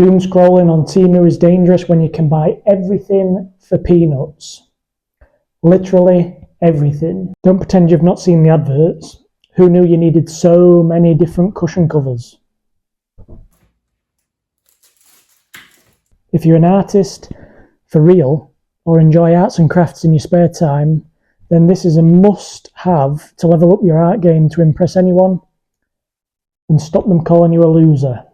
Doom scrolling on Temu is dangerous when you can buy everything for peanuts. Literally everything. Don't pretend you've not seen the adverts. Who knew you needed so many different cushion covers? If you're an artist, for real, or enjoy arts and crafts in your spare time, then this is a must-have to level up your art game to impress anyone and stop them calling you a loser.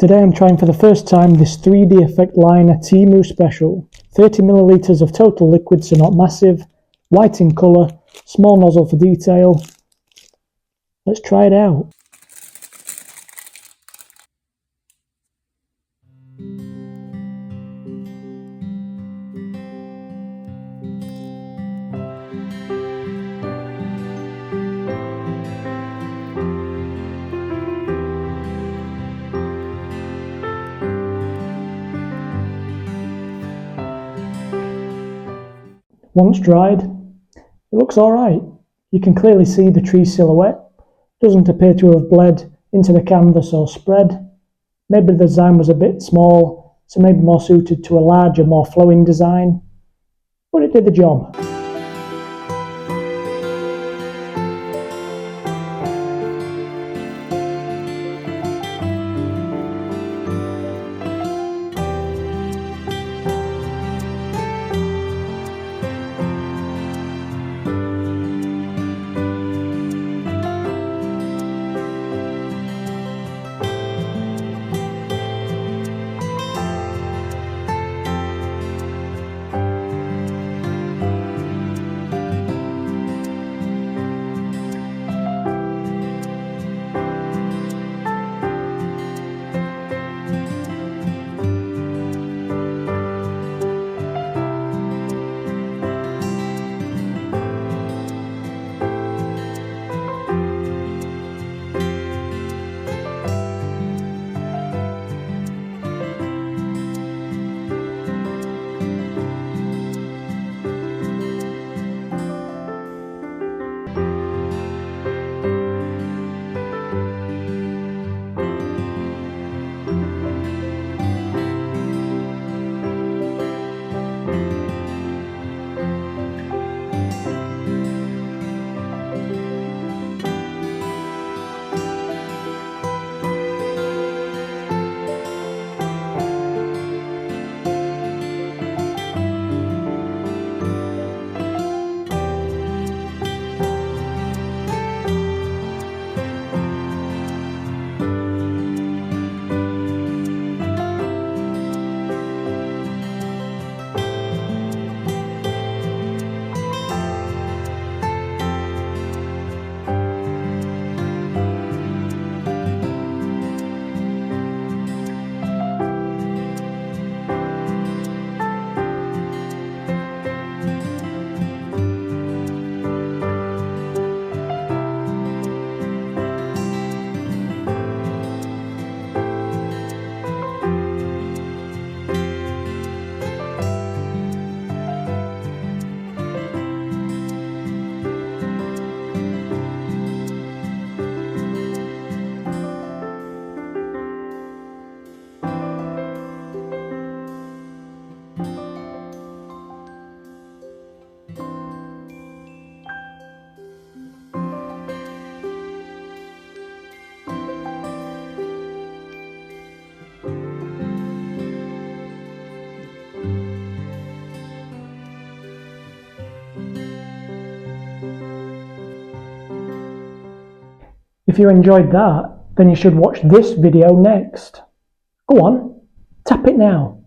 Today I'm trying for the first time this 3D effect liner Temu Special. 30ml of total liquid, so not massive, white in colour, small nozzle for detail. Let's try it out. Once dried, it looks alright. You can clearly see the tree silhouette. Doesn't appear to have bled into the canvas or spread. Maybe the design was a bit small, so maybe more suited to a larger, more flowing design. But it did the job. If you enjoyed that, then you should watch this video next. Go on, tap it now.